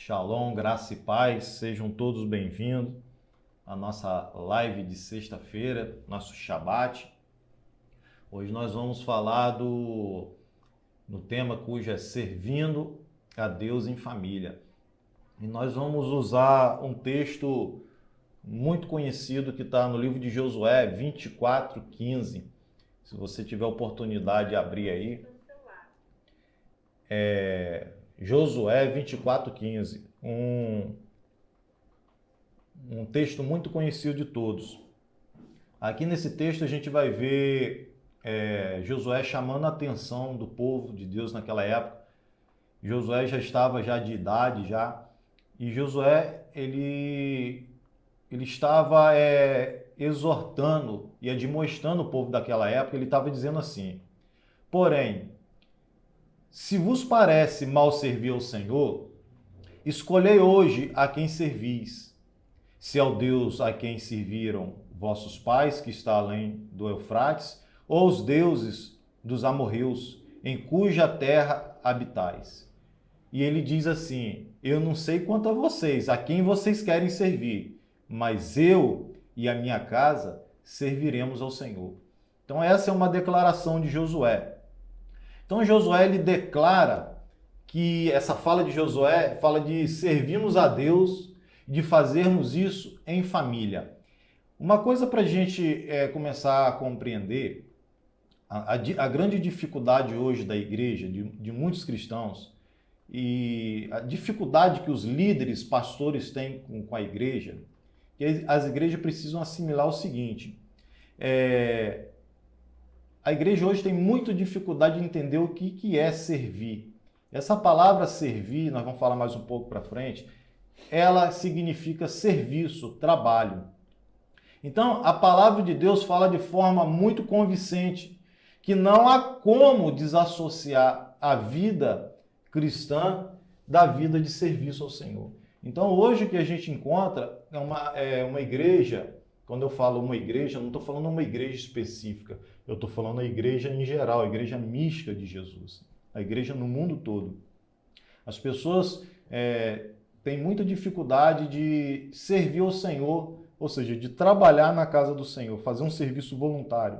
Shalom, graça e paz, sejam todos bem-vindos à nossa live de sexta-feira, nosso Shabat. Hoje nós vamos falar no tema cujo é Servindo a Deus em Família. E nós vamos usar um texto muito conhecido que está no livro de Josué 24:15. Se você tiver oportunidade de abrir aí. Josué 24:15, um texto muito conhecido de todos. Aqui nesse texto a gente vai ver Josué chamando a atenção do povo de Deus naquela época. Josué já estava de idade e Josué ele estava exortando e admoestando o povo daquela época. Ele estava dizendo assim: porém, se vos parece mal servir ao Senhor, escolhei hoje a quem servis, se ao Deus a quem serviram vossos pais, que está além do Eufrates, ou os deuses dos amorreus, em cuja terra habitais. E ele diz assim: eu não sei quanto a vocês, a quem vocês querem servir, mas eu e a minha casa serviremos ao Senhor. Então essa é uma declaração de Josué. Então Josué ele declara que essa fala de Josué fala de servirmos a Deus, de fazermos isso em família. Uma coisa para a gente começar a compreender, a grande dificuldade hoje da igreja, de muitos cristãos, e a dificuldade que os líderes, pastores têm com a igreja, que as igrejas precisam assimilar o seguinte: a igreja hoje tem muita dificuldade de entender o que é servir. Essa palavra servir, nós vamos falar mais um pouco para frente, ela significa serviço, trabalho. Então, a palavra de Deus fala de forma muito convincente que não há como desassociar a vida cristã da vida de serviço ao Senhor. Então, hoje o que a gente encontra é uma igreja. Quando eu falo uma igreja, eu não estou falando uma igreja específica, eu estou falando a igreja em geral, a igreja mística de Jesus, a igreja no mundo todo. As pessoas têm muita dificuldade de servir ao Senhor, ou seja, de trabalhar na casa do Senhor, fazer um serviço voluntário,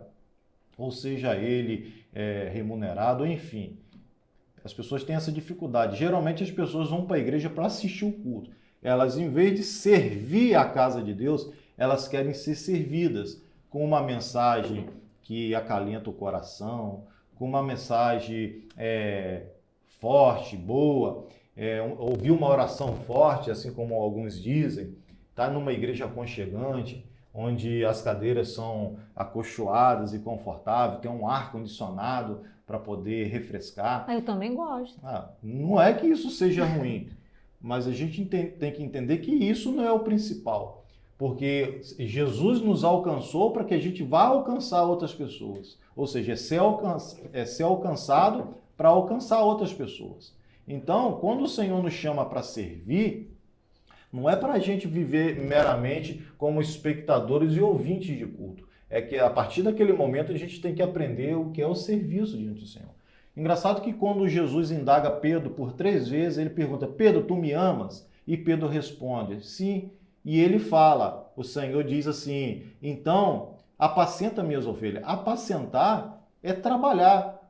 ou seja ele remunerado, enfim. As pessoas têm essa dificuldade. Geralmente as pessoas vão para a igreja para assistir o culto. Elas, em vez de servir a casa de Deus, elas querem ser servidas com uma mensagem que acalenta o coração, com uma mensagem forte, boa, ouvir uma oração forte, assim como alguns dizem, estar numa igreja aconchegante, onde as cadeiras são acolchoadas e confortáveis, tem um ar-condicionado para poder refrescar. Eu também gosto. Não é que isso seja ruim, mas a gente tem que entender que isso não é o principal. Porque Jesus nos alcançou para que a gente vá alcançar outras pessoas. Ou seja, é ser alcançado para alcançar outras pessoas. Então, quando o Senhor nos chama para servir, não é para a gente viver meramente como espectadores e ouvintes de culto. É que a partir daquele momento a gente tem que aprender o que é o serviço diante do Senhor. Engraçado que quando Jesus indaga Pedro por 3 vezes, ele pergunta: Pedro, tu me amas? E Pedro responde: sim. E ele fala, o Senhor diz assim: então, apacenta minhas ovelhas. Apacentar é trabalhar.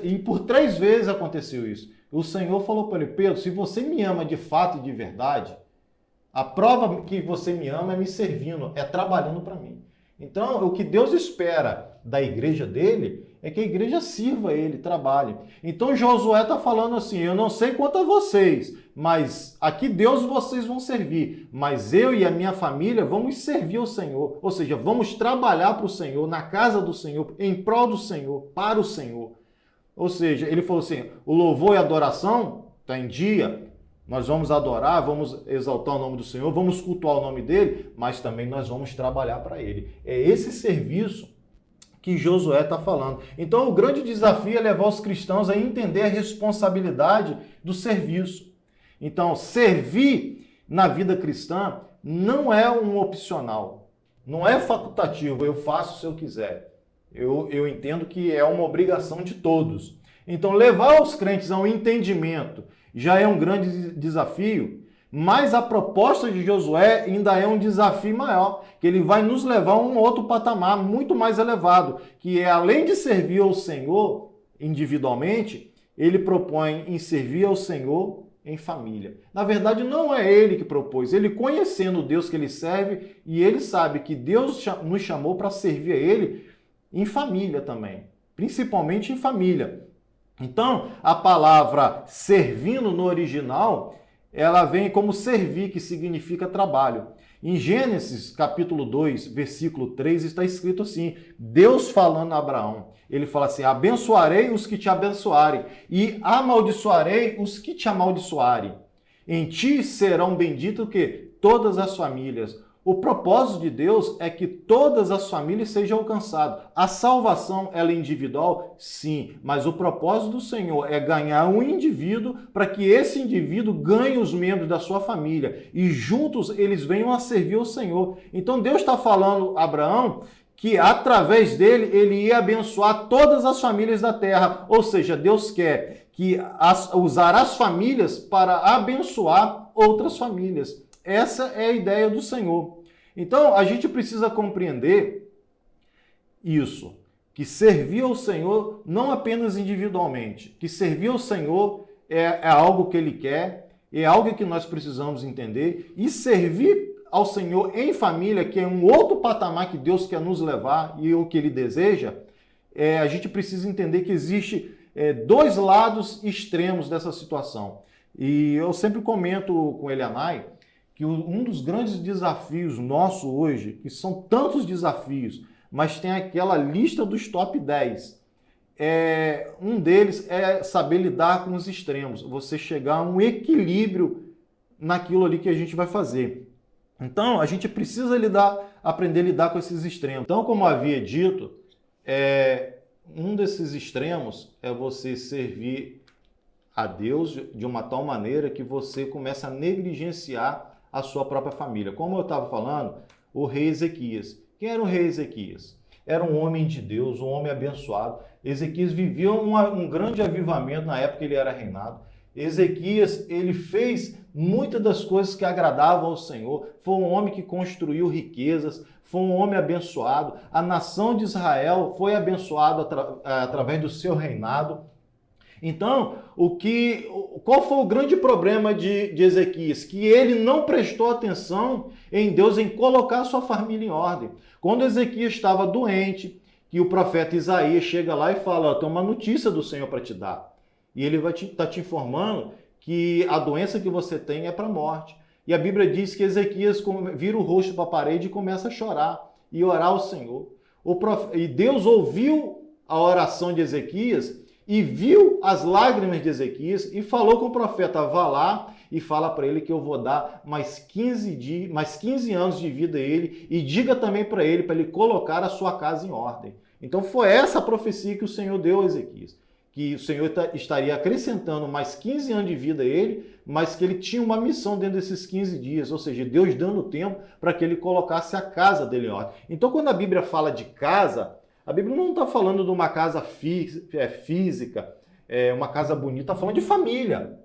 E por 3 vezes aconteceu isso. O Senhor falou para ele: Pedro, se você me ama de fato e de verdade, a prova que você me ama é me servindo, é trabalhando para mim. Então, o que Deus espera da igreja dele é que a igreja sirva a ele, trabalhe. Então, Josué está falando assim: eu não sei quanto a vocês, mas aqui Deus vocês vão servir. Mas eu e a minha família vamos servir ao Senhor. Ou seja, vamos trabalhar para o Senhor, na casa do Senhor, em prol do Senhor, para o Senhor. Ou seja, ele falou assim: o louvor e a adoração está em dia. Nós vamos adorar, vamos exaltar o nome do Senhor, vamos cultuar o nome dele, mas também nós vamos trabalhar para ele. É esse serviço que Josué está falando. Então, o grande desafio é levar os cristãos a entender a responsabilidade do serviço. Então, servir na vida cristã não é um opcional, não é facultativo, eu faço se eu quiser. Eu entendo que é uma obrigação de todos. Então, levar os crentes ao entendimento já é um grande desafio, mas a proposta de Josué ainda é um desafio maior, que ele vai nos levar a um outro patamar muito mais elevado, que é além de servir ao Senhor individualmente, ele propõe em servir ao Senhor em família. Na verdade, não é ele que propôs, ele conhecendo o Deus que ele serve, e ele sabe que Deus nos chamou para servir a ele em família também, principalmente em família. Então, a palavra servindo no original, ela vem como servir, que significa trabalho. Em Gênesis, capítulo 2, versículo 3, está escrito assim, Deus falando a Abraão. Ele fala assim, abençoarei os que te abençoarem e amaldiçoarei os que te amaldiçoarem. Em ti serão benditas o quê? Todas as famílias. O propósito de Deus é que todas as famílias sejam alcançadas. A salvação, ela é individual? Sim, mas o propósito do Senhor é ganhar um indivíduo para que esse indivíduo ganhe os membros da sua família e juntos eles venham a servir ao Senhor. Então Deus está falando a Abraão que através dele ele ia abençoar todas as famílias da terra. Ou seja, Deus quer usar as famílias para abençoar outras famílias. Essa é a ideia do Senhor. Então, a gente precisa compreender isso, que servir ao Senhor não apenas individualmente, que servir ao Senhor é algo que Ele quer, é algo que nós precisamos entender, e servir ao Senhor em família, que é um outro patamar que Deus quer nos levar e o que Ele deseja, a gente precisa entender que existe dois lados extremos dessa situação. E eu sempre comento com Elianai, que um dos grandes desafios nosso hoje, que são tantos desafios, mas tem aquela lista dos top 10. Um deles é saber lidar com os extremos, você chegar a um equilíbrio naquilo ali que a gente vai fazer. Então, a gente precisa aprender a lidar com esses extremos. Então, como havia dito, um desses extremos é você servir a Deus de uma tal maneira que você começa a negligenciar a sua própria família. Como eu estava falando, o rei Ezequias. Quem era o rei Ezequias? Era um homem de Deus, um homem abençoado. Ezequias vivia um grande avivamento na época que ele era reinado. Ezequias, ele fez muitas das coisas que agradavam ao Senhor. Foi um homem que construiu riquezas, foi um homem abençoado. A nação de Israel foi abençoada através do seu reinado. Então, qual foi o grande problema de Ezequias? Que ele não prestou atenção em Deus, em colocar a sua família em ordem. Quando Ezequias estava doente, que o profeta Isaías chega lá e fala, tem uma notícia do Senhor para te dar. E ele vai estar te informando que a doença que você tem é para a morte. E a Bíblia diz que Ezequias vira o rosto para a parede e começa a chorar e orar ao Senhor. E Deus ouviu a oração de Ezequias e viu as lágrimas de Ezequias e falou com o profeta, vá lá e fala para ele que eu vou dar mais 15 anos de vida a ele e diga também para ele colocar a sua casa em ordem. Então foi essa a profecia que o Senhor deu a Ezequias, que o Senhor estaria acrescentando mais 15 anos de vida a ele, mas que ele tinha uma missão dentro desses 15 dias, ou seja, Deus dando tempo para que ele colocasse a casa dele em ordem. Então quando a Bíblia fala de casa, a Bíblia não está falando de uma casa física, uma casa bonita, está falando de família.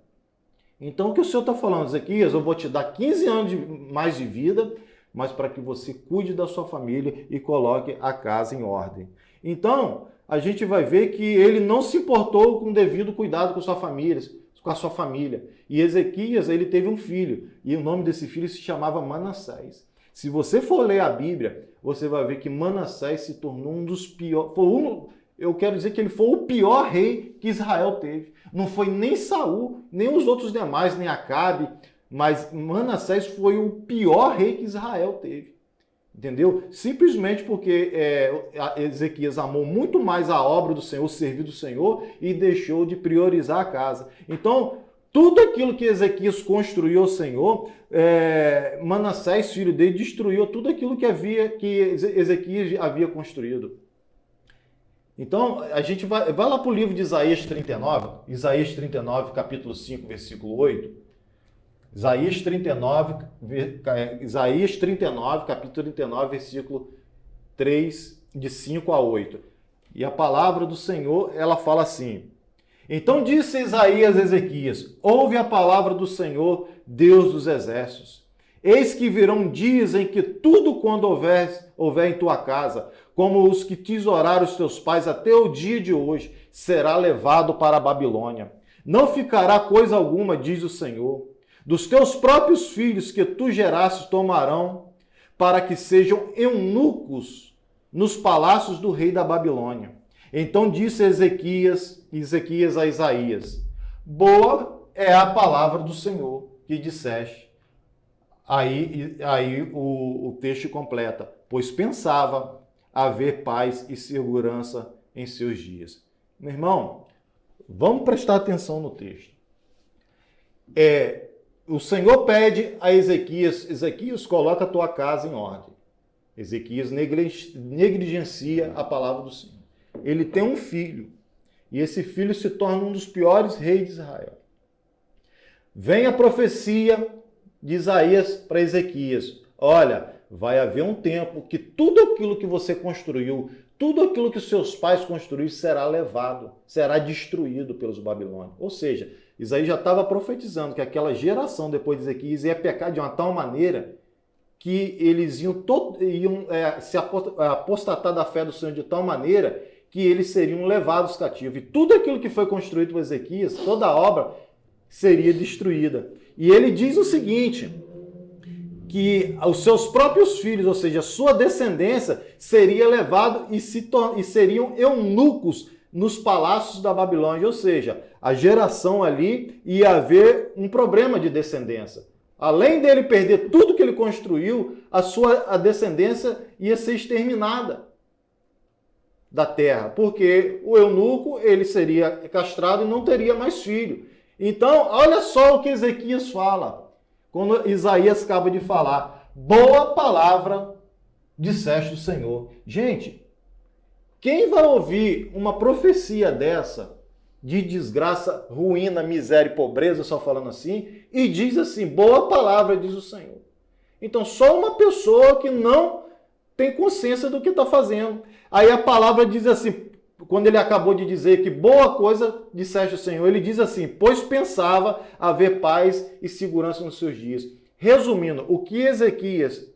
Então, o que o Senhor está falando, Ezequias, eu vou te dar 15 anos mais de vida, mas para que você cuide da sua família e coloque a casa em ordem. Então, a gente vai ver que ele não se importou com o devido cuidado com a sua família. E Ezequias, ele teve um filho, e o nome desse filho se chamava Manassés. Se você for ler a Bíblia, você vai ver que Manassés se tornou um dos piores. Eu quero dizer que ele foi o pior rei que Israel teve. Não foi nem Saul, nem os outros demais, nem Acabe, mas Manassés foi o pior rei que Israel teve. Entendeu? Simplesmente porque Ezequias amou muito mais a obra do Senhor, o serviço do Senhor, e deixou de priorizar a casa. Então, tudo aquilo que Ezequias construiu ao Senhor, Manassés, filho dele, destruiu tudo aquilo que Ezequias havia construído. Então, a gente vai lá para o livro de Isaías 39, capítulo 5, versículo 8. Isaías 39, capítulo 39, versículo 3, de 5 a 8. E a palavra do Senhor, ela fala assim: Então disse Isaías a Ezequias: ouve a palavra do Senhor, Deus dos exércitos. Eis que virão dias em que tudo quando houver em tua casa, como os que tesouraram os teus pais até o dia de hoje, será levado para a Babilônia. Não ficará coisa alguma, diz o Senhor. Dos teus próprios filhos que tu gerastes tomarão, para que sejam eunucos nos palácios do rei da Babilônia. Então disse Ezequias a Isaías: boa é a palavra do Senhor que disseste. Aí o texto completa: pois pensava haver paz e segurança em seus dias. Meu irmão, vamos prestar atenção no texto. O Senhor pede a Ezequias: Ezequias, coloca a tua casa em ordem. Ezequias negligencia a palavra do Senhor. Ele tem um filho, e esse filho se torna um dos piores reis de Israel. Vem a profecia de Isaías para Ezequias: olha, vai haver um tempo que tudo aquilo que você construiu, tudo aquilo que seus pais construíram será levado, será destruído pelos babilônios. Ou seja, Isaías já estava profetizando que aquela geração depois de Ezequias ia pecar de uma tal maneira que eles iam se apostatar da fé do Senhor de tal maneira que eles seriam levados cativos. E tudo aquilo que foi construído por Ezequias, toda a obra, seria destruída. E ele diz o seguinte, que os seus próprios filhos, ou seja, a sua descendência, seria levado e seriam eunucos nos palácios da Babilônia. Ou seja, a geração ali ia haver um problema de descendência. Além dele perder tudo que ele construiu, a descendência ia ser exterminada da terra, porque o eunuco ele seria castrado e não teria mais filho. Então, olha só o que Ezequias fala, quando Isaías acaba de falar: boa palavra disseste o Senhor. Gente, quem vai ouvir uma profecia dessa, de desgraça, ruína, miséria e pobreza, só falando assim, e diz assim: boa palavra diz o Senhor? Então, só uma pessoa que não tem consciência do que está fazendo. Aí a palavra diz assim, quando ele acabou de dizer que boa coisa disseste o Senhor, ele diz assim: pois pensava haver paz e segurança nos seus dias. Resumindo, o que Ezequias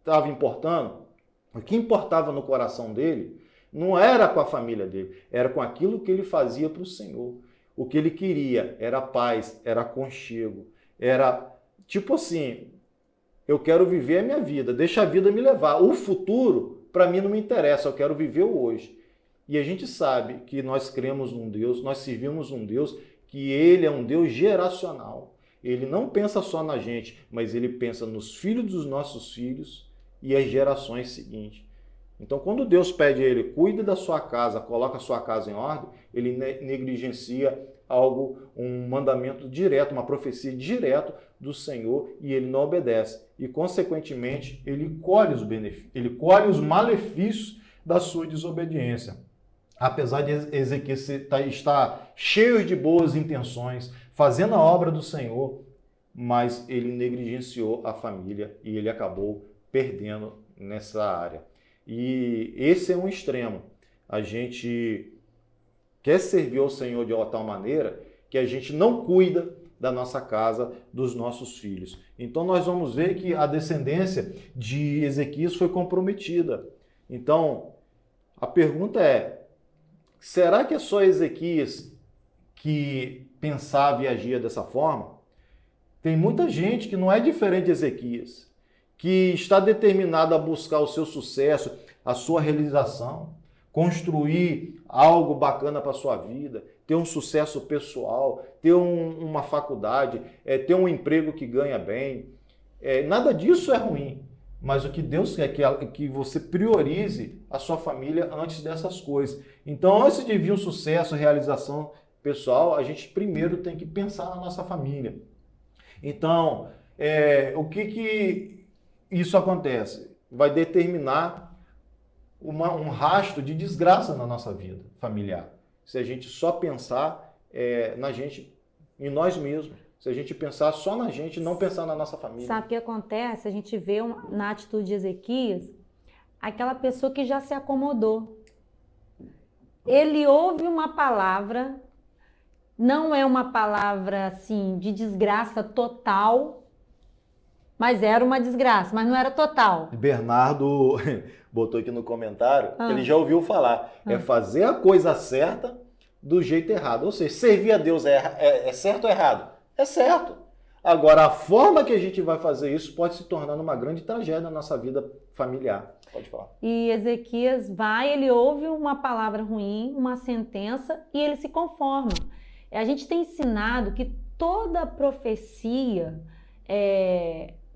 estava importando, o que importava no coração dele, não era com a família dele, era com aquilo que ele fazia para o Senhor. O que ele queria era paz, era aconchego, era tipo assim: eu quero viver a minha vida, deixa a vida me levar. O futuro, para mim, não me interessa, eu quero viver o hoje. E a gente sabe que nós cremos num Deus, nós servimos um Deus que ele é um Deus geracional. Ele não pensa só na gente, mas ele pensa nos filhos dos nossos filhos e as gerações seguintes. Então, quando Deus pede a ele: cuide da sua casa, coloca a sua casa em ordem, ele negligencia algo, um mandamento direto, uma profecia direto do Senhor, e ele não obedece. E, consequentemente, ele colhe os benefícios, ele colhe os malefícios da sua desobediência. Apesar de Ezequias estar cheio de boas intenções, fazendo a obra do Senhor, mas ele negligenciou a família e ele acabou perdendo nessa área. E esse é um extremo. A gente quer servir ao Senhor de uma tal maneira que a gente não cuida da nossa casa, dos nossos filhos. Então nós vamos ver que a descendência de Ezequias foi comprometida. Então, a pergunta é: será que é só Ezequias que pensava e agia dessa forma? Tem muita gente que não é diferente de Ezequias, que está determinado a buscar o seu sucesso, a sua realização, construir algo bacana para a sua vida, ter um sucesso pessoal, ter uma faculdade, ter um emprego que ganha bem. Nada disso é ruim, mas o que Deus quer é que você priorize a sua família antes dessas coisas. Então, antes de vir o sucesso, a realização pessoal, a gente primeiro tem que pensar na nossa família. Então, o que isso acontece? Vai determinar um rastro de desgraça na nossa vida familiar. Se a gente só pensar na gente, em nós mesmos. Se a gente pensar só na gente e não pensar na nossa família. Sabe o que acontece? A gente vê na atitude de Ezequias aquela pessoa que já se acomodou. Ele ouve uma palavra Não é uma palavra assim de desgraça total, mas era uma desgraça, mas não era total. Bernardo botou aqui no comentário que ele Ah. já ouviu falar. É fazer a coisa certa do jeito errado. Ou seja, servir a Deus é certo ou errado? É certo. Agora, a forma que a gente vai fazer isso pode se tornar uma grande tragédia na nossa vida familiar. Pode falar. E Ezequias vai, ele ouve uma palavra ruim, uma sentença, e ele se conforma. A gente tem ensinado que toda profecia,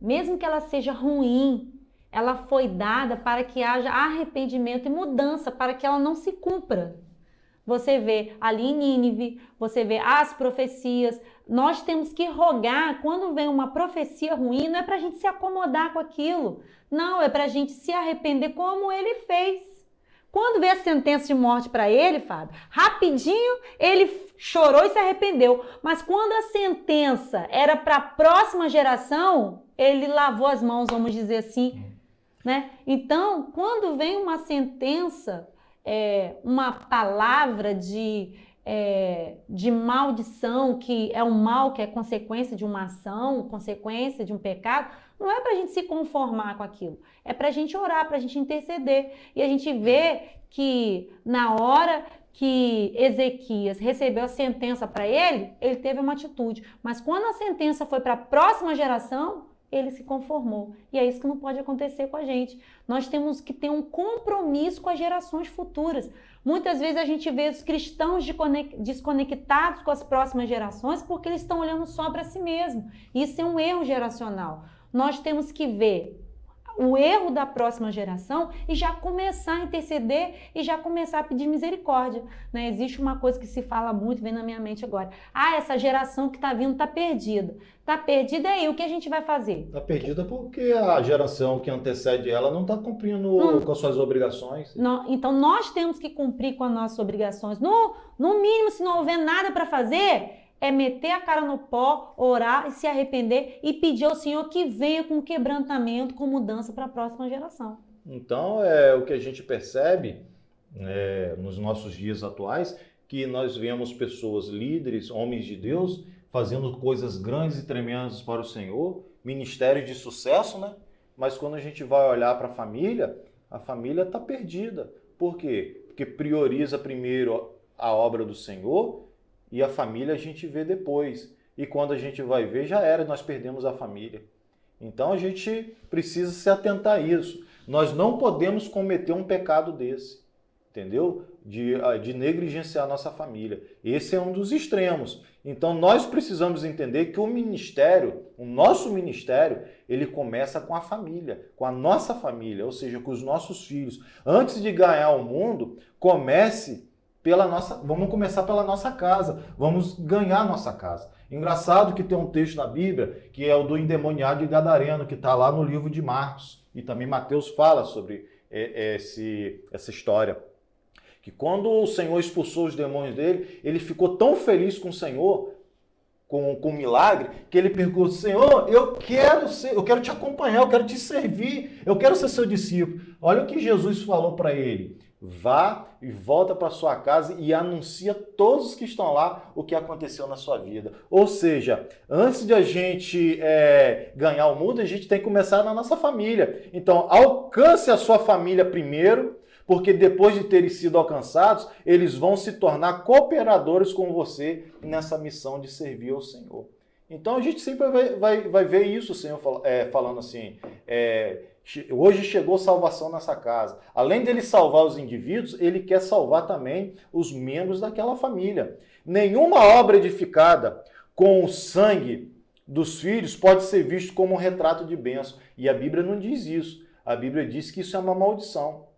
mesmo que ela seja ruim, ela foi dada para que haja arrependimento e mudança, para que ela não se cumpra. Você vê ali em Nínive, você vê as profecias. Nós temos que rogar, quando vem uma profecia ruim, não é para a gente se acomodar com aquilo. Não, é para a gente se arrepender como ele fez. Quando veio a sentença de morte para ele, Fábio, rapidinho ele chorou e se arrependeu. Mas quando a sentença era para a próxima geração, ele lavou as mãos, vamos dizer assim, né? Então, quando vem uma sentença, uma palavra de maldição, que é um mal, que é consequência de uma ação, consequência de um pecado, não é para a gente se conformar com aquilo, é para a gente orar, para a gente interceder. E a gente vê que na hora que Ezequias recebeu a sentença para ele teve uma atitude. Mas quando a sentença foi para a próxima geração, ele se conformou. E é isso que não pode acontecer com a gente. Nós temos que ter um compromisso com as gerações futuras. Muitas vezes a gente vê os cristãos desconectados com as próximas gerações porque eles estão olhando só para si mesmos. Isso é um erro geracional. Nós temos que ver o erro da próxima geração e já começar a interceder e já começar a pedir misericórdia, né? Existe uma coisa que se fala muito, vem na minha mente agora. Essa geração que está vindo está perdida. Está perdida, e aí o que a gente vai fazer? Está perdida porque a geração que antecede ela não está cumprindo com as suas obrigações. Então nós temos que cumprir com as nossas obrigações. No mínimo, se não houver nada para fazer, é meter a cara no pó, orar e se arrepender e pedir ao Senhor que venha com quebrantamento, com mudança para a próxima geração. Então, é o que a gente percebe nos nossos dias atuais, que nós vemos pessoas líderes, homens de Deus, fazendo coisas grandes e tremendas para o Senhor, ministérios de sucesso, né? Mas quando a gente vai olhar para a família está perdida. Por quê? Porque prioriza primeiro a obra do Senhor e a família a gente vê depois. E quando a gente vai ver, já era, nós perdemos a família. Então a gente precisa se atentar a isso. Nós não podemos cometer um pecado desse, entendeu? De negligenciar a nossa família. Esse é um dos extremos. Então nós precisamos entender que o nosso ministério, ele começa com a família, com a nossa família, ou seja, com os nossos filhos. Antes de ganhar o mundo, vamos começar pela nossa casa, vamos ganhar a nossa casa. Engraçado que tem um texto na Bíblia, que é o do endemoniado de Gadareno, que está lá no livro de Marcos, e também Mateus fala sobre essa história. Que quando o Senhor expulsou os demônios dele, ele ficou tão feliz com o Senhor, com o milagre, que ele perguntou: Senhor, eu quero te acompanhar, eu quero te servir, eu quero ser seu discípulo. Olha o que Jesus falou para ele: vá e volta para sua casa e anuncia todos os que estão lá o que aconteceu na sua vida. Ou seja, antes de a gente ganhar o mundo, a gente tem que começar na nossa família. Então, alcance a sua família primeiro, porque depois de terem sido alcançados, eles vão se tornar cooperadores com você nessa missão de servir ao Senhor. Então, a gente sempre vai ver isso, o Senhor falando assim: hoje chegou salvação nessa casa. Além dele salvar os indivíduos, ele quer salvar também os membros daquela família. Nenhuma obra edificada com o sangue dos filhos pode ser visto como um retrato de bênção. E a Bíblia não diz isso. A Bíblia diz que isso é uma maldição.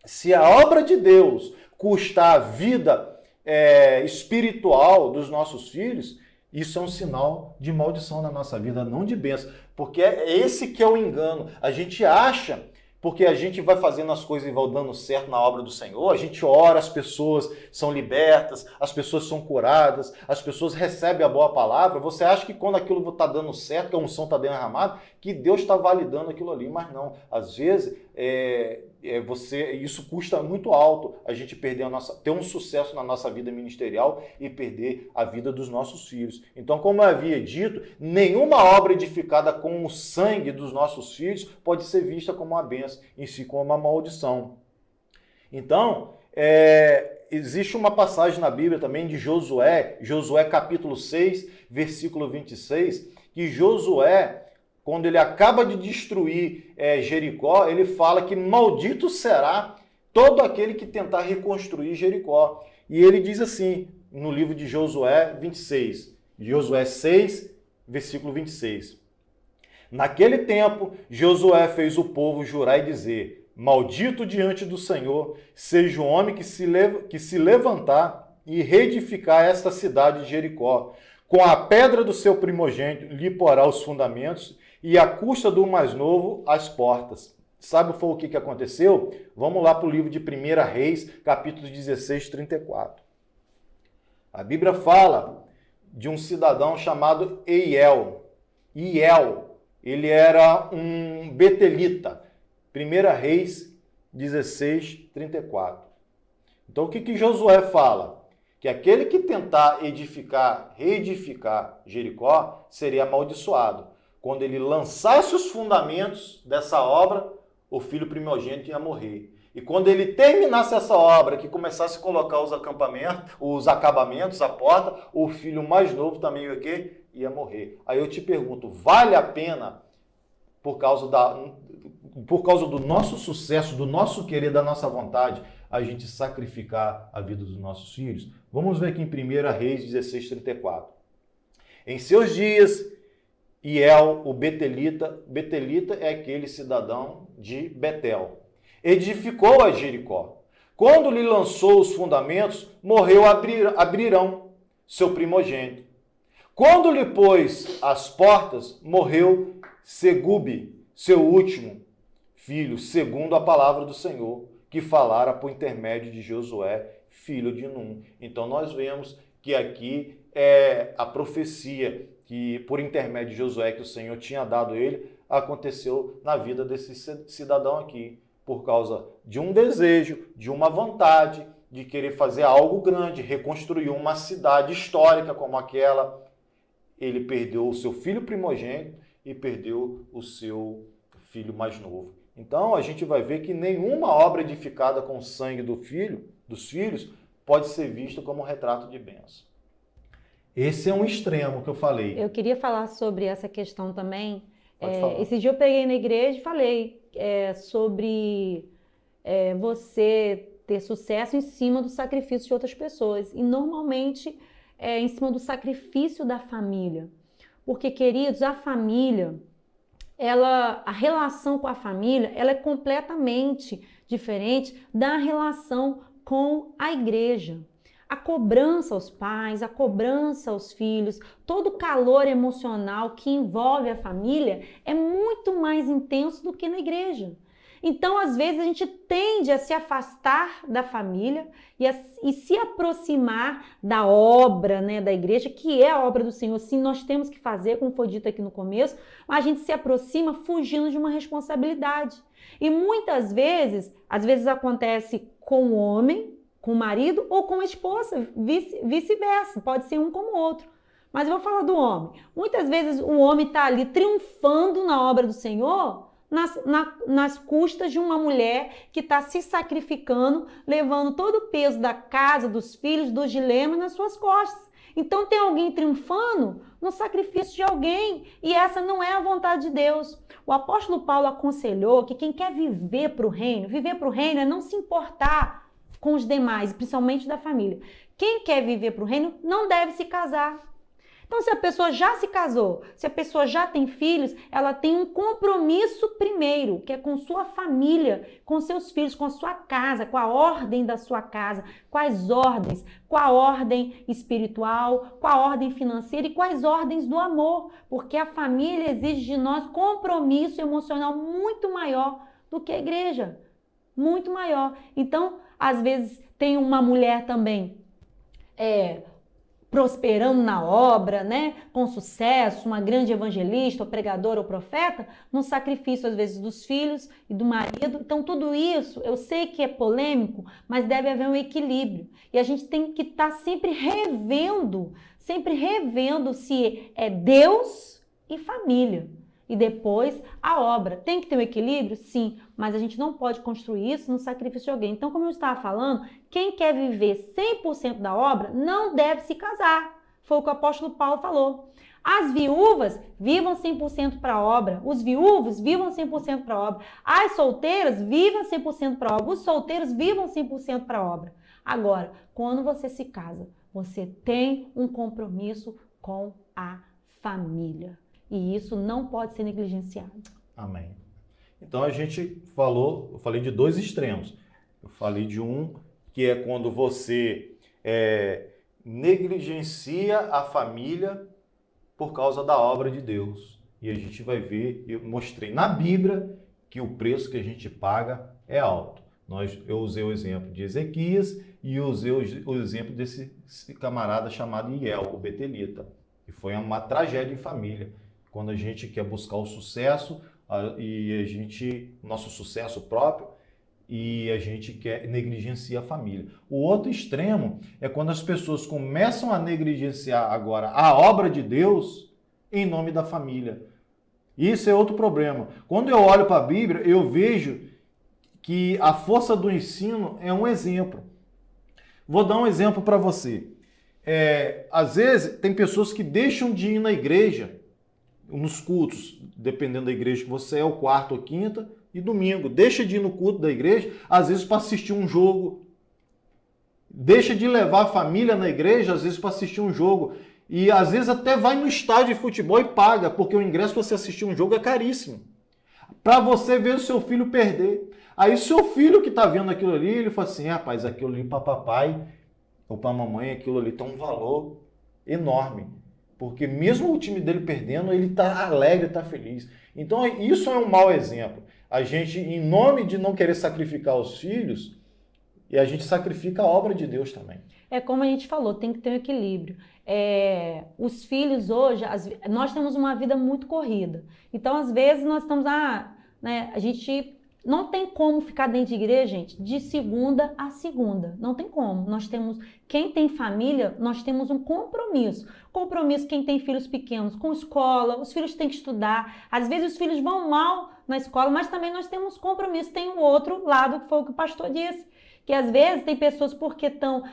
Se a obra de Deus custar a vida espiritual dos nossos filhos, isso é um sinal de maldição na nossa vida, não de bênção. Porque é esse que é o engano. A gente acha, porque a gente vai fazendo as coisas e vai dando certo na obra do Senhor, a gente ora, as pessoas são libertas, as pessoas são curadas, as pessoas recebem a boa palavra. Você acha que quando aquilo está dando certo, que a unção está derramada, que Deus está validando aquilo ali. Mas não. Às vezes, isso custa muito alto, a gente ter um sucesso na nossa vida ministerial e perder a vida dos nossos filhos. Então, como eu havia dito, nenhuma obra edificada com o sangue dos nossos filhos pode ser vista como uma bênção, em si como uma maldição. Então, existe uma passagem na Bíblia também de Josué capítulo 6, versículo 26, que Josué, quando ele acaba de destruir Jericó, ele fala que maldito será todo aquele que tentar reconstruir Jericó. E ele diz assim, no livro de Josué 26, Josué 6, versículo 26. Naquele tempo, Josué fez o povo jurar e dizer: maldito diante do Senhor seja o homem que se levantar e reedificar esta cidade de Jericó. Com a pedra do seu primogênito lhe porá os fundamentos, e à custa do mais novo as portas. Sabe o que aconteceu? Vamos lá para o livro de 1 Reis, capítulo 16, 34. A Bíblia fala de um cidadão chamado Iel. Ele era um betelita. 1 Reis 16, 34. Então o que Josué fala? Que aquele que tentar reedificar Jericó seria amaldiçoado. Quando ele lançasse os fundamentos dessa obra, o filho primogênito ia morrer. E quando ele terminasse essa obra, que começasse a colocar os acabamentos, a porta, o filho mais novo também ia morrer. Aí eu te pergunto, vale a pena, por causa do nosso sucesso, do nosso querer, da nossa vontade, a gente sacrificar a vida dos nossos filhos? Vamos ver aqui em 1 Reis 16, 34. Em seus dias, Iel, o betelita é aquele cidadão de Betel, edificou a Jericó. Quando lhe lançou os fundamentos, morreu Abrirão, seu primogênito. Quando lhe pôs as portas, morreu Segube, seu último filho, segundo a palavra do Senhor, que falara por intermédio de Josué, filho de Num. Então nós vemos que aqui é a profecia que, por intermédio de Josué, que o Senhor tinha dado a ele, aconteceu na vida desse cidadão aqui, por causa de um desejo, de uma vontade, de querer fazer algo grande, reconstruir uma cidade histórica como aquela. Ele perdeu o seu filho primogênito e perdeu o seu filho mais novo. Então, a gente vai ver que nenhuma obra edificada com o sangue dos filhos, pode ser vista como um retrato de bênção. Esse é um extremo que eu falei. Eu queria falar sobre essa questão também. Pode falar. Esse dia eu peguei na igreja e falei sobre você ter sucesso em cima do sacrifício de outras pessoas. E normalmente em cima do sacrifício da família. Porque, queridos, a família, a relação com a família, ela é completamente diferente da relação com a igreja. A cobrança aos pais, a cobrança aos filhos, todo o calor emocional que envolve a família é muito mais intenso do que na igreja. Então, às vezes, a gente tende a se afastar da família e se aproximar da obra, né, da igreja, que é a obra do Senhor. Sim, nós temos que fazer, como foi dito aqui no começo, mas a gente se aproxima fugindo de uma responsabilidade. E muitas vezes, acontece com o homem, com o marido ou com a esposa, vice-versa, pode ser um como o outro. Mas eu vou falar do homem. Muitas vezes o homem está ali triunfando na obra do Senhor nas custas de uma mulher que está se sacrificando, levando todo o peso da casa, dos filhos, dos dilemas nas suas costas. Então tem alguém triunfando no sacrifício de alguém e essa não é a vontade de Deus. O apóstolo Paulo aconselhou que quem quer viver para o reino é não se importar com os demais, principalmente da família. Quem quer viver para o reino não deve se casar. Então, se a pessoa já se casou, se a pessoa já tem filhos, ela tem um compromisso primeiro, que é com sua família, com seus filhos, com a sua casa, com a ordem da sua casa, quais ordens, com a ordem espiritual, com a ordem financeira e quais ordens do amor, porque a família exige de nós compromisso emocional muito maior do que a igreja, muito maior. Então, às vezes, tem uma mulher também, prosperando na obra, né, com sucesso, uma grande evangelista, ou pregadora, ou profeta, no sacrifício, às vezes, dos filhos e do marido. Então, tudo isso, eu sei que é polêmico, mas deve haver um equilíbrio. E a gente tem que estar sempre revendo se é Deus e família. E depois a obra. Tem que ter um equilíbrio? Sim, mas a gente não pode construir isso no sacrifício de alguém. Então, como eu estava falando, quem quer viver 100% da obra não deve se casar. Foi o que o apóstolo Paulo falou. As viúvas vivam 100% para a obra. Os viúvos vivam 100% para a obra. As solteiras vivam 100% para a obra. Os solteiros vivam 100% para a obra. Agora, quando você se casa, você tem um compromisso com a família. E isso não pode ser negligenciado. Amém. Então a gente falou, eu falei de dois extremos. Eu falei de um que é quando você negligencia a família por causa da obra de Deus. E a gente vai ver, eu mostrei na Bíblia que o preço que a gente paga é alto. Eu usei o exemplo de Ezequias e usei o exemplo desse camarada chamado Iel, o betelita. E foi uma tragédia em família. Quando a gente quer buscar o sucesso nosso sucesso próprio, e a gente negligencia a família. O outro extremo é quando as pessoas começam a negligenciar agora a obra de Deus em nome da família. Isso é outro problema. Quando eu olho para a Bíblia, eu vejo que a força do ensino é um exemplo. Vou dar um exemplo para você. Às vezes, tem pessoas que deixam de ir na igreja, nos cultos, dependendo da igreja que você é, o quarto ou quinta, e domingo. Deixa de ir no culto da igreja, às vezes para assistir um jogo. Deixa de levar a família na igreja, às vezes para assistir um jogo. E às vezes até vai no estádio de futebol e paga, porque o ingresso para você assistir um jogo é caríssimo. Para você ver o seu filho perder. Aí seu filho que está vendo aquilo ali, ele fala assim, rapaz, aquilo ali para papai ou para mamãe, aquilo ali tem um valor enorme. Porque mesmo o time dele perdendo, ele está alegre, está feliz. Então isso é um mau exemplo. A gente, em nome de não querer sacrificar os filhos, e a gente sacrifica a obra de Deus também. É como a gente falou, tem que ter um equilíbrio. Os filhos hoje, nós temos uma vida muito corrida. Então, às vezes, nós estamos... a gente não tem como ficar dentro de igreja, gente, de segunda a segunda. Não tem como. Quem tem família, nós temos um compromisso. Compromisso quem tem filhos pequenos com escola, os filhos têm que estudar. Às vezes os filhos vão mal na escola, mas também nós temos compromisso. Tem um outro lado, que foi o que o pastor disse. Que às vezes tem pessoas porque estão,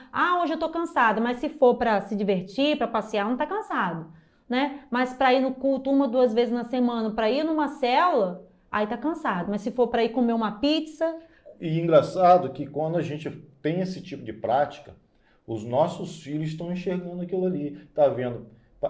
hoje eu estou cansada, mas se for para se divertir, para passear, não está cansado, né? Mas para ir no culto 1 ou 2 vezes na semana, para ir numa célula, aí tá cansado. Mas se for para ir comer uma pizza... E engraçado que quando a gente tem esse tipo de prática, os nossos filhos estão enxergando aquilo ali, tá vendo?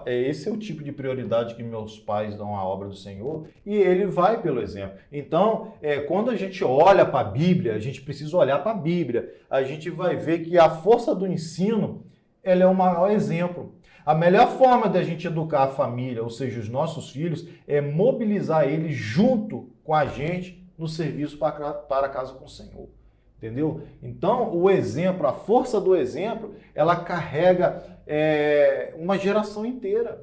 Esse é o tipo de prioridade que meus pais dão à obra do Senhor, e ele vai pelo exemplo. Então, quando a gente olha para a Bíblia, a gente precisa olhar para a Bíblia, a gente vai ver que a força do ensino, ela é o maior exemplo. A melhor forma da gente educar a família, ou seja, os nossos filhos, é mobilizar eles junto com a gente no serviço para a casa com o Senhor. Entendeu? Então, o exemplo, a força do exemplo, ela carrega uma geração inteira.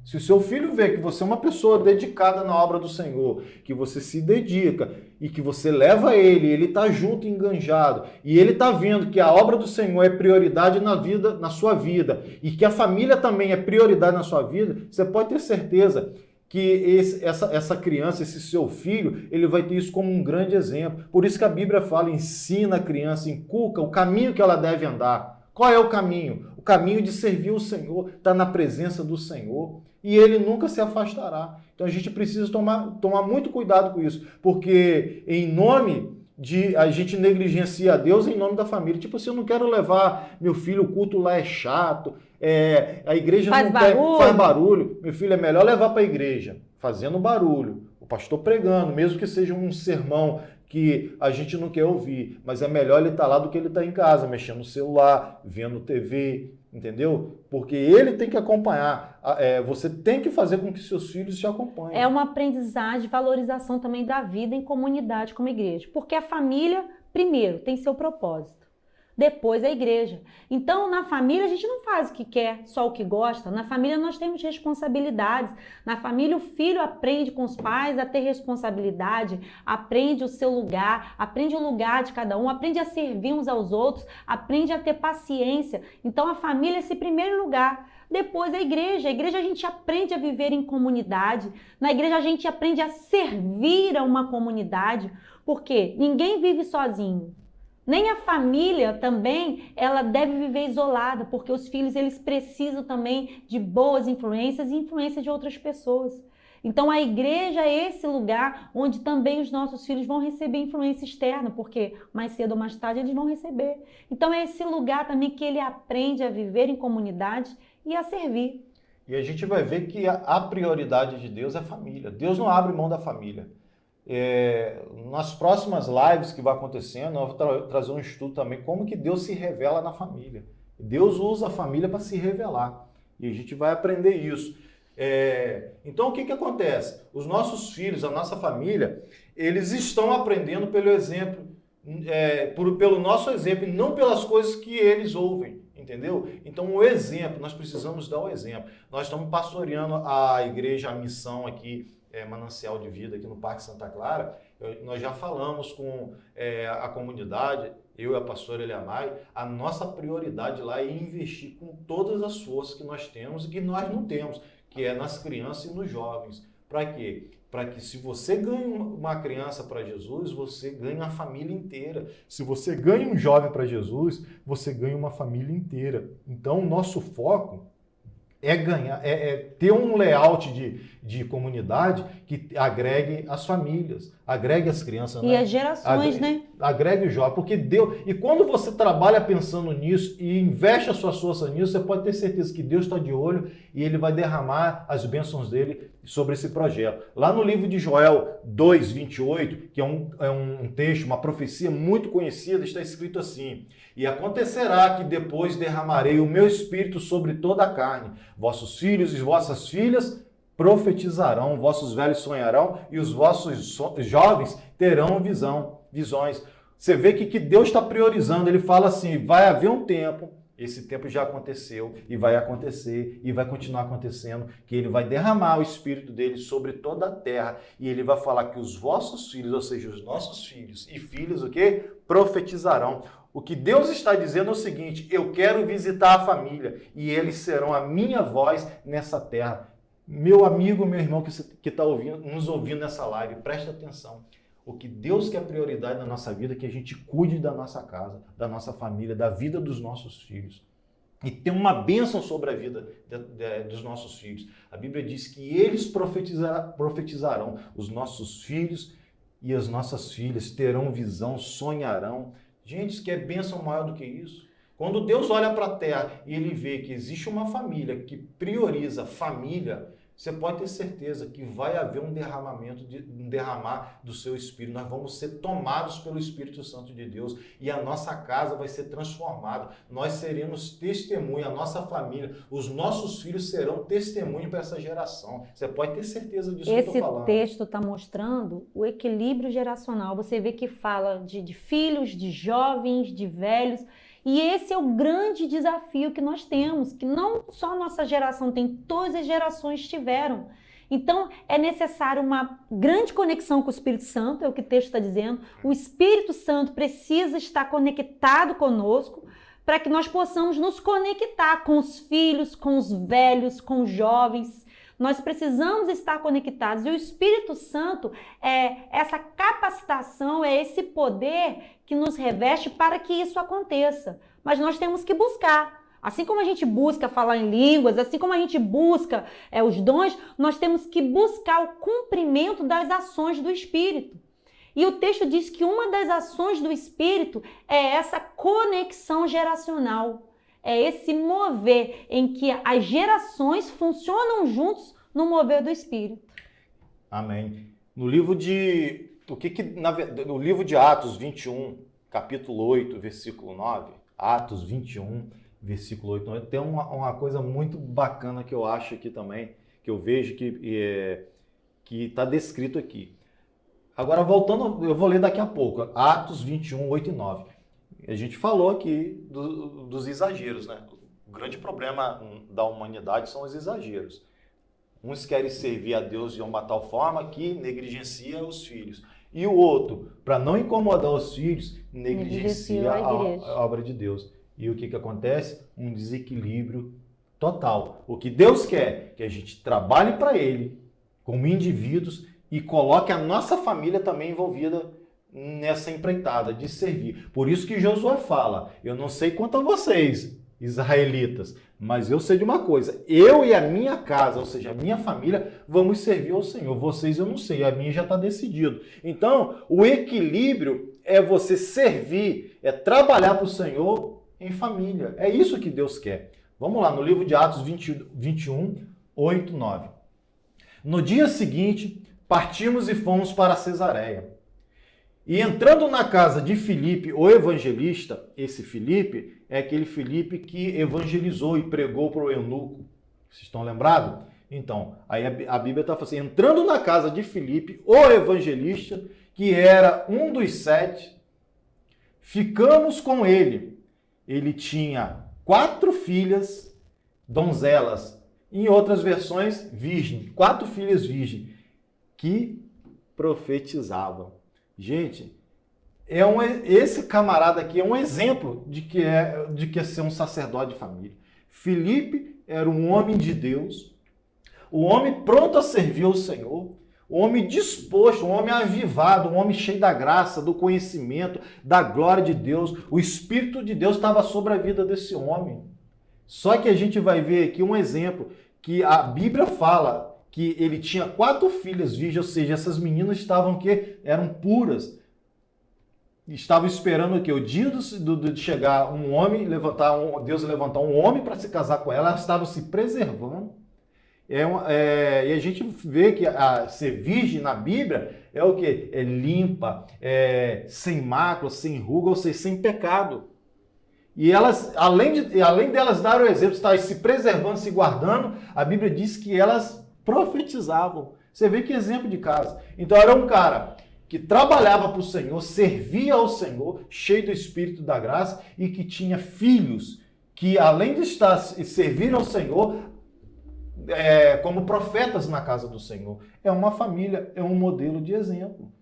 Se o seu filho vê que você é uma pessoa dedicada na obra do Senhor, que você se dedica e que você leva ele está junto, enganjado, e ele está vendo que a obra do Senhor é prioridade na sua vida, e que a família também é prioridade na sua vida, você pode ter certeza que essa criança, esse seu filho, ele vai ter isso como um grande exemplo. Por isso que a Bíblia fala, ensina a criança, inculca o caminho que ela deve andar. Qual é o caminho? O caminho de servir o Senhor, estar na presença do Senhor. E ele nunca se afastará. Então a gente precisa tomar muito cuidado com isso, porque em nome a gente negligencia a Deus em nome da família. Tipo assim, eu não quero levar meu filho, o culto lá é chato, a igreja faz barulho. Meu filho, é melhor levar para a igreja, fazendo barulho, o pastor pregando, mesmo que seja um sermão que a gente não quer ouvir, mas é melhor ele estar lá do que ele estar em casa, mexendo no celular, vendo TV, entendeu? Porque ele tem que acompanhar, você tem que fazer com que seus filhos te acompanhem. É uma aprendizagem, valorização também da vida em comunidade como igreja, porque a família, primeiro, tem seu propósito. depois a igreja. Então, na família, a gente não faz o que quer, só o que gosta. Na família, nós temos responsabilidades. Na família, o filho aprende com os pais a ter responsabilidade, aprende o seu lugar, aprende o lugar de cada um, aprende a servir uns aos outros, aprende a ter paciência. Então, a família é esse primeiro lugar. Depois a igreja. A igreja a gente aprende a viver em comunidade. Na igreja a gente aprende a servir a uma comunidade, porque ninguém vive sozinho. Nem a família também, ela deve viver isolada, porque os filhos eles precisam também de boas influências e influência de outras pessoas. Então a igreja é esse lugar onde também os nossos filhos vão receber influência externa, porque mais cedo ou mais tarde eles vão receber. Então é esse lugar também que ele aprende a viver em comunidade e a servir. E a gente vai ver que a prioridade de Deus é a família. Deus não abre mão da família. Nas próximas lives que vai acontecendo, eu vou trazer um estudo também, como que Deus se revela na família. Deus usa a família para se revelar. E a gente vai aprender isso. Então, o que acontece? Os nossos filhos, a nossa família, eles estão aprendendo pelo exemplo, pelo nosso exemplo, e não pelas coisas que eles ouvem. Entendeu? Então, o exemplo, nós precisamos dar o exemplo. Nós estamos pastoreando a igreja, a missão aqui, Manancial de Vida, aqui no Parque Santa Clara. Nós já falamos com a comunidade, eu e a pastora Eliamai, a nossa prioridade lá é investir com todas as forças que nós temos e que nós não temos, que é nas crianças e nos jovens. Para quê? Para que se você ganha uma criança para Jesus, você ganha a família inteira. Se você ganha um jovem para Jesus, você ganha uma família inteira. Então, o nosso foco é ganhar, ter um layout de comunidade que agregue as famílias, agregue as crianças. E as gerações, né? Agregue o jovem, porque Deus... E quando você trabalha pensando nisso e investe a sua força nisso, você pode ter certeza que Deus está de olho e Ele vai derramar as bênçãos dele sobre esse projeto. Lá no livro de Joel 2:28, que é um texto, uma profecia muito conhecida, está escrito assim: e acontecerá que depois derramarei o meu espírito sobre toda a carne. Vossos filhos e vossas filhas profetizarão, vossos velhos sonharão e os vossos jovens terão visões. Você vê que Deus está priorizando. Ele fala assim, vai haver um tempo, esse tempo já aconteceu e vai acontecer e vai continuar acontecendo, que ele vai derramar o espírito dele sobre toda a terra e ele vai falar que os vossos filhos, ou seja, os nossos filhos e filhas, o quê? Profetizarão. O que Deus está dizendo é o seguinte: eu quero visitar a família e eles serão a minha voz nessa terra. Meu amigo, meu irmão que está nos ouvindo nessa live, preste atenção. O que Deus quer prioridade na nossa vida é que a gente cuide da nossa casa, da nossa família, da vida dos nossos filhos. E tem uma bênção sobre a vida dos nossos filhos. A Bíblia diz que eles profetizarão. Os nossos filhos e as nossas filhas terão visão, sonharão. Gente, isso que é bênção maior do que isso. Quando Deus olha para a terra e ele vê que existe uma família que prioriza família, você pode ter certeza que vai haver um derramar do seu Espírito. Nós vamos ser tomados pelo Espírito Santo de Deus e a nossa casa vai ser transformada. Nós seremos testemunho, a nossa família, os nossos filhos serão testemunho para essa geração. Você pode ter certeza disso que eu estou falando. Esse texto está mostrando o equilíbrio geracional. Você vê que fala de filhos, de jovens, de velhos. E esse é o grande desafio que nós temos, que não só a nossa geração tem, todas as gerações tiveram. Então, é necessário uma grande conexão com o Espírito Santo, é o que o texto está dizendo. O Espírito Santo precisa estar conectado conosco para que nós possamos nos conectar com os filhos, com os velhos, com os jovens. Nós precisamos estar conectados e o Espírito Santo é essa capacitação, é esse poder que nos reveste para que isso aconteça. Mas nós temos que buscar. Assim como a gente busca falar em línguas, assim como a gente busca os dons, nós temos que buscar o cumprimento das ações do Espírito. E o texto diz que uma das ações do Espírito é essa conexão geracional. É esse mover em que as gerações funcionam juntos no mover do Espírito. Amém. No livro de Atos 21, capítulo 8, versículo 9, Atos 21, versículo 8, 9, tem uma coisa muito bacana que eu acho aqui também, que eu vejo que está descrito aqui. Agora, voltando, eu vou ler daqui a pouco, Atos 21, 8 e 9. A gente falou aqui dos exageros, né? O grande problema da humanidade são os exageros. Uns querem servir a Deus de uma tal forma que negligencia os filhos. E o outro, para não incomodar os filhos, negligencia a obra de Deus. E o que acontece? Um desequilíbrio total. O que Deus quer? Que a gente trabalhe para Ele, como indivíduos, e coloque a nossa família também envolvida nessa empreitada de servir. Por isso que Josué fala, eu não sei quanto a vocês, israelitas, mas eu sei de uma coisa, eu e a minha casa, ou seja, a minha família, vamos servir ao Senhor. Vocês eu não sei, a minha já está decidido. Então, o equilíbrio é você servir, é trabalhar para o Senhor em família. É isso que Deus quer. Vamos lá, no livro de Atos 21, 8, 9. No dia seguinte, partimos e fomos para Cesareia. E entrando na casa de Filipe, o evangelista, esse Filipe é aquele Filipe que evangelizou e pregou para o eunuco. Vocês estão lembrados? Então, aí a Bíblia está falando assim, entrando na casa de Filipe, o evangelista, que era um dos 7, ficamos com ele. Ele tinha 4 filhas donzelas, em outras versões, virgem, 4 filhas virgens, que profetizavam. Gente, esse camarada aqui é um exemplo de que é ser um sacerdote de família. Filipe era um homem de Deus, um homem pronto a servir ao Senhor, um homem disposto, um homem avivado, um homem cheio da graça, do conhecimento, da glória de Deus. O Espírito de Deus estava sobre a vida desse homem. Só que a gente vai ver aqui um exemplo, que a Bíblia fala que ele tinha 4 filhas virgens, ou seja, essas meninas eram puras. Estavam esperando o quê? O dia de chegar um homem, Deus levantar um homem para se casar com ela, elas estavam se preservando. E a gente vê que ser virgem na Bíblia é o quê? É limpa, sem mácula, sem ruga, ou seja, sem pecado. E elas, além delas dar o exemplo, estar se preservando, se guardando, a Bíblia diz que elas profetizavam. Você vê que exemplo de casa. Então era um cara que trabalhava para o Senhor, servia ao Senhor, cheio do Espírito da graça, e que tinha filhos que, além de estar servindo ao Senhor, como profetas na casa do Senhor. É uma família, é um modelo de exemplo.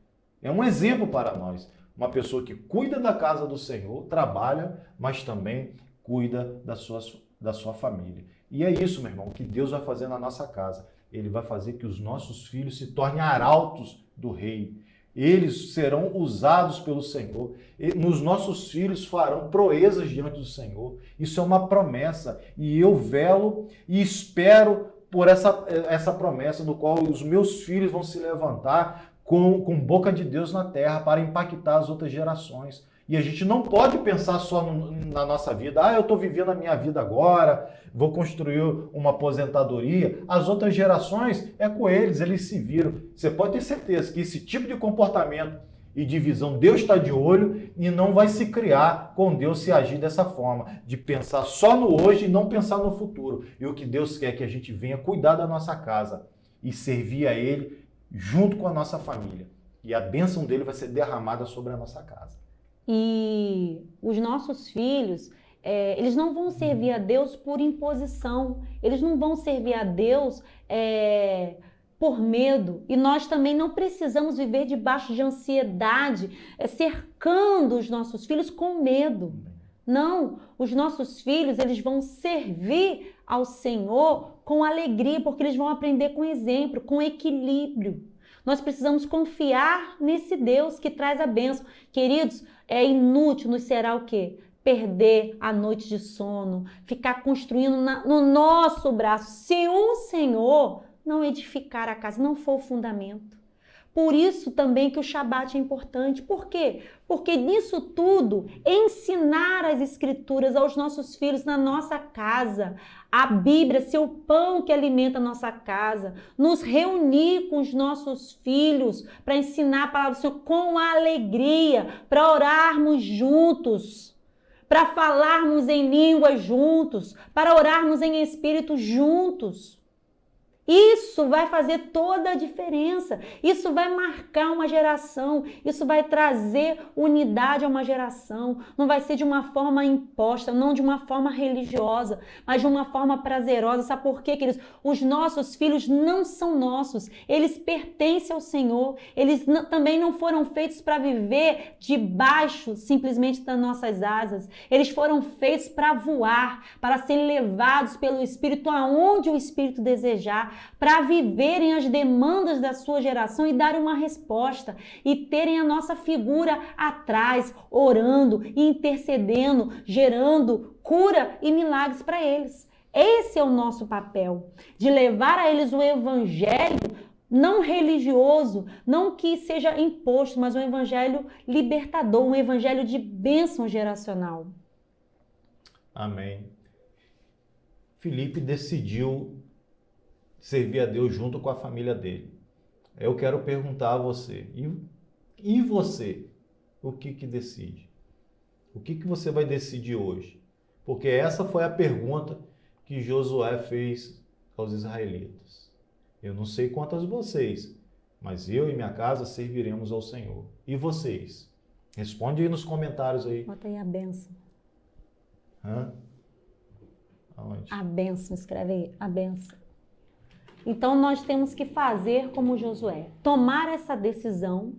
É um exemplo para nós. Uma pessoa que cuida da casa do Senhor, trabalha, mas também cuida da sua família. E é isso, meu irmão, que Deus vai fazer na nossa casa. Ele vai fazer que os nossos filhos se tornem arautos do rei. Eles serão usados pelo Senhor. Nos nossos filhos farão proezas diante do Senhor. Isso é uma promessa. E eu velo e espero por essa promessa, no qual os meus filhos vão se levantar com boca de Deus na terra para impactar as outras gerações. E a gente não pode pensar só na nossa vida. Eu estou vivendo a minha vida agora, vou construir uma aposentadoria. As outras gerações, é com eles se viram. Você pode ter certeza que esse tipo de comportamento e de visão, Deus está de olho e não vai se criar com Deus se agir dessa forma, de pensar só no hoje e não pensar no futuro. E o que Deus quer é que a gente venha cuidar da nossa casa e servir a Ele junto com a nossa família. E a bênção dele vai ser derramada sobre a nossa casa. E os nossos filhos, eles não vão servir a Deus por imposição, eles não vão servir a Deus por medo. E nós também não precisamos viver debaixo de ansiedade, cercando os nossos filhos com medo. Não, os nossos filhos, eles vão servir ao Senhor com alegria, porque eles vão aprender com exemplo, com equilíbrio. Nós precisamos confiar nesse Deus que traz a bênção. Queridos, é inútil nos será o quê? Perder a noite de sono, ficar construindo no nosso braço. Se o Senhor não edificar a casa, não for o fundamento. Por isso também que o Shabat é importante. Por quê? Porque nisso tudo, ensinar as Escrituras aos nossos filhos na nossa casa, a Bíblia ser o pão que alimenta a nossa casa, nos reunir com os nossos filhos para ensinar a palavra do Senhor com alegria, para orarmos juntos, para falarmos em línguas juntos, para orarmos em espírito juntos. Isso vai fazer toda a diferença. Isso vai marcar uma geração. Isso vai trazer unidade a uma geração. Não vai ser de uma forma imposta, não de uma forma religiosa, mas de uma forma prazerosa. Sabe por quê, queridos? Os nossos filhos não são nossos. Eles pertencem ao Senhor. Eles também não foram feitos para viver debaixo simplesmente das nossas asas. Eles foram feitos para voar, para serem levados pelo Espírito aonde o Espírito desejar, para viverem as demandas da sua geração e darem uma resposta e terem a nossa figura atrás, orando e intercedendo, gerando cura e milagres para eles. Esse é o nosso papel, de levar a eles o evangelho não religioso, não que seja imposto, mas um evangelho libertador, um evangelho de bênção geracional. Amém. Felipe decidiu servir a Deus junto com a família dele. Eu quero perguntar a você, e você, o que decide? O que você vai decidir hoje? Porque essa foi a pergunta que Josué fez aos israelitas. Eu não sei quantas vocês, mas eu e minha casa serviremos ao Senhor. E vocês? Responde aí nos comentários aí. Bota aí a bênção. Aonde? A bênção, escreve aí, a bênção. Então nós temos que fazer como Josué, tomar essa decisão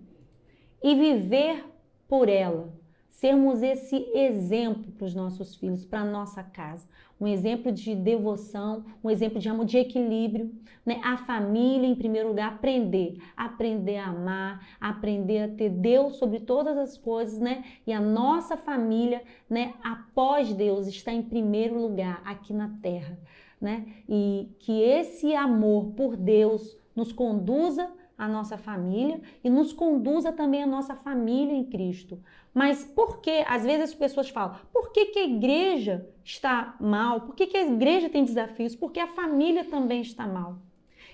e viver por ela. Sermos esse exemplo para os nossos filhos, para a nossa casa. Um exemplo de devoção, um exemplo de amor, de equilíbrio, né? A família, em primeiro lugar, aprender a amar, aprender a ter Deus sobre todas as coisas, né? E a nossa família, né, após Deus, está em primeiro lugar aqui na terra, né? E que esse amor por Deus nos conduza a nossa família e nos conduza também a nossa família em Cristo. Mas por que, às vezes as pessoas falam, por que a igreja está mal? Por que a igreja tem desafios? Porque a família também está mal.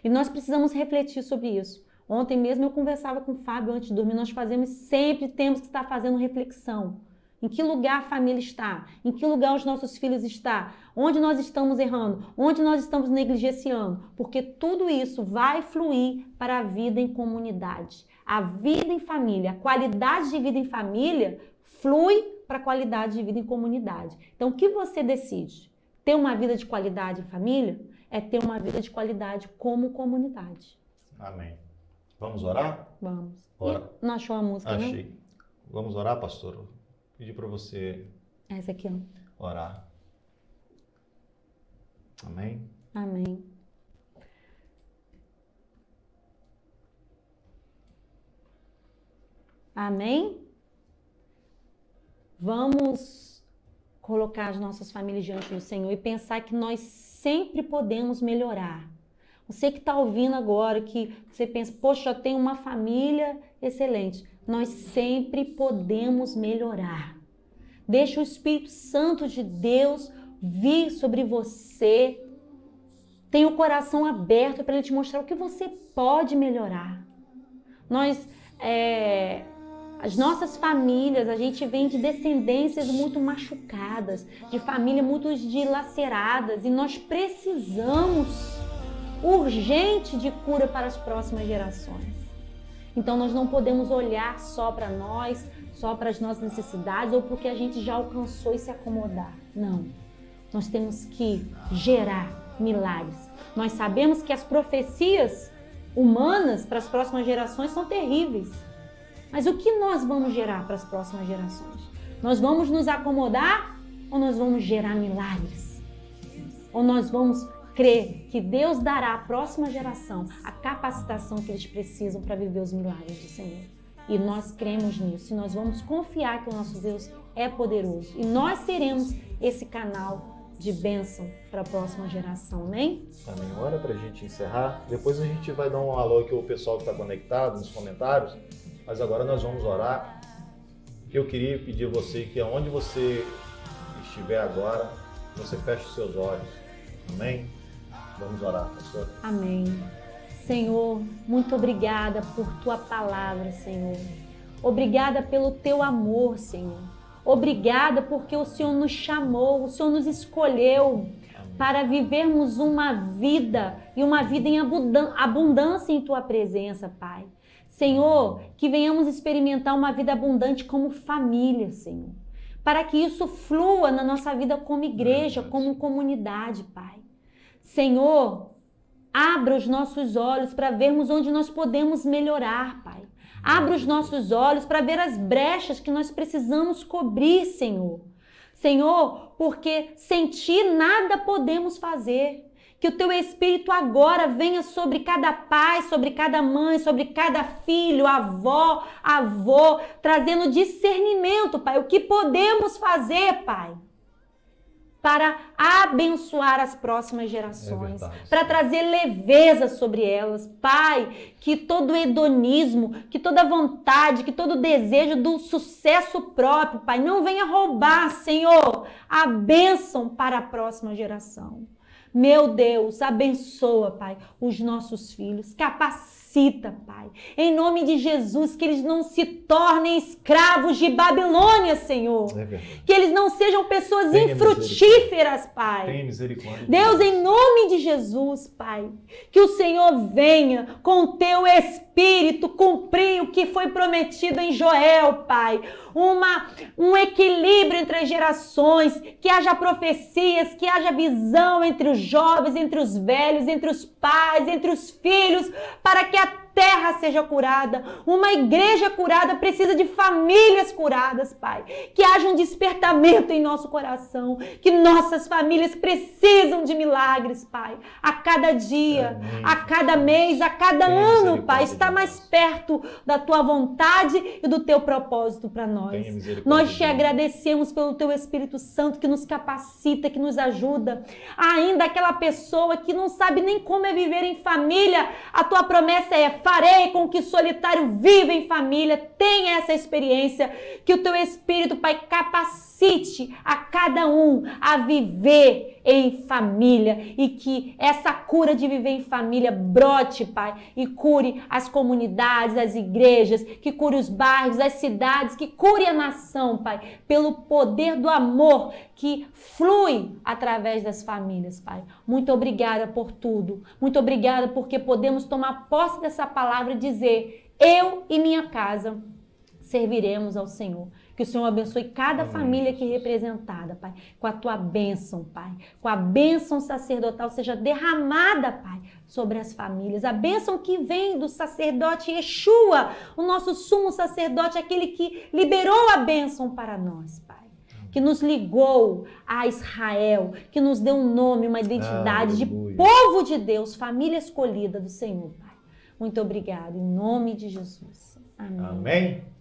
E nós precisamos refletir sobre isso. Ontem mesmo eu conversava com o Fábio antes de dormir, nós sempre temos que estar fazendo reflexão. Em que lugar a família está? Em que lugar os nossos filhos estão? Onde nós estamos errando? Onde nós estamos negligenciando? Porque tudo isso vai fluir para a vida em comunidade. A vida em família, a qualidade de vida em família flui para a qualidade de vida em comunidade. Então, o que você decide? Ter uma vida de qualidade em família é ter uma vida de qualidade como comunidade. Amém. Vamos orar? Vamos. Ora. Não achou a música, não? Achei. Vamos orar, pastor? Pedir para você Essa aqui, ó. orar. Amém? Amém. Amém? Vamos colocar as nossas famílias diante do Senhor e pensar que nós sempre podemos melhorar. Você que está ouvindo agora, que você pensa, poxa, eu tenho uma família excelente. Nós sempre podemos melhorar. Deixa o Espírito Santo de Deus vir sobre você. Tenha o coração aberto para Ele te mostrar o que você pode melhorar. As nossas famílias, a gente vem de descendências muito machucadas, de famílias muito dilaceradas, e nós precisamos urgente de cura para as próximas gerações. Então nós não podemos olhar só para nós, só para as nossas necessidades ou porque a gente já alcançou e se acomodar. Não. Nós temos que gerar milagres. Nós sabemos que as profecias humanas para as próximas gerações são terríveis. Mas o que nós vamos gerar para as próximas gerações? Nós vamos nos acomodar ou nós vamos gerar milagres? Ou nós vamos crer que Deus dará à próxima geração a capacitação que eles precisam para viver os milagres do Senhor? E nós cremos nisso, e nós vamos confiar que o nosso Deus é poderoso. E nós seremos esse canal de bênção para a próxima geração, amém? Amém. Ora para a gente encerrar. Depois a gente vai dar um alô aqui ao pessoal que está conectado nos comentários. Mas agora nós vamos orar. Eu queria pedir a você que aonde você estiver agora, você feche os seus olhos. Amém? Vamos orar, pastor. Amém. Senhor, muito obrigada por Tua palavra, Senhor. Obrigada pelo Teu amor, Senhor. Obrigada porque o Senhor nos chamou, o Senhor nos escolheu. Amém. para vivermos uma vida e uma vida em abundância em Tua presença, Pai. Senhor, que venhamos experimentar uma vida abundante como família, Senhor. Para que isso flua na nossa vida como igreja, como comunidade, Pai. Senhor, abra os nossos olhos para vermos onde nós podemos melhorar, Pai. Abra os nossos olhos para ver as brechas que nós precisamos cobrir, Senhor. Senhor, porque sem Ti nada podemos fazer. Que o Teu Espírito agora venha sobre cada pai, sobre cada mãe, sobre cada filho, avó, avô, trazendo discernimento, Pai. O que podemos fazer, Pai, para abençoar as próximas gerações, para trazer leveza sobre elas. Pai, que todo hedonismo, que toda vontade, que todo desejo do sucesso próprio, Pai, não venha roubar, Senhor, a bênção para a próxima geração. Meu Deus, abençoa, Pai, os nossos filhos, capacita, Pai, em nome de Jesus, que eles não se tornem escravos de Babilônia, Senhor, que eles não sejam pessoas infrutíferas, Pai. Tenha misericórdia. Deus, em nome de Jesus, Pai, que o Senhor venha com o Teu Espírito cumprir o que foi prometido em Joel, Pai, um equilíbrio entre as gerações, que haja profecias, que haja visão entre os jovens, entre os velhos, entre os pais, entre os filhos, para que a terra seja curada. Uma igreja curada precisa de famílias curadas, Pai. Que haja um despertamento em nosso coração, que nossas famílias precisam de milagres, Pai. A cada dia, a cada mês, a cada ano, Pai, está mais perto da Tua vontade e do Teu propósito para nós. Nós Te agradecemos pelo Teu Espírito Santo que nos capacita, que nos ajuda. Ainda aquela pessoa que não sabe nem como é viver em família, a Tua promessa é: farei com que o solitário viva em família, tenha essa experiência, que o Teu Espírito, Pai, capacite a cada um a viver em família e que essa cura de viver em família brote, Pai, e cure as comunidades, as igrejas, que cure os bairros, as cidades, que cure a nação, Pai, pelo poder do amor que flui através das famílias, Pai. Muito obrigada por tudo. Muito obrigada porque podemos tomar posse dessa palavra e dizer: eu e minha casa serviremos ao Senhor. Que o Senhor abençoe cada família aqui representada, Pai, com a Tua bênção, Pai, com a bênção sacerdotal seja derramada, Pai, sobre as famílias. A bênção que vem do sacerdote Yeshua, o nosso sumo sacerdote, aquele que liberou a bênção para nós, Pai, que nos ligou a Israel, que nos deu um nome, uma identidade de povo de Deus, família escolhida do Senhor, Pai. Muito obrigado, em nome de Jesus. Amém. Amém.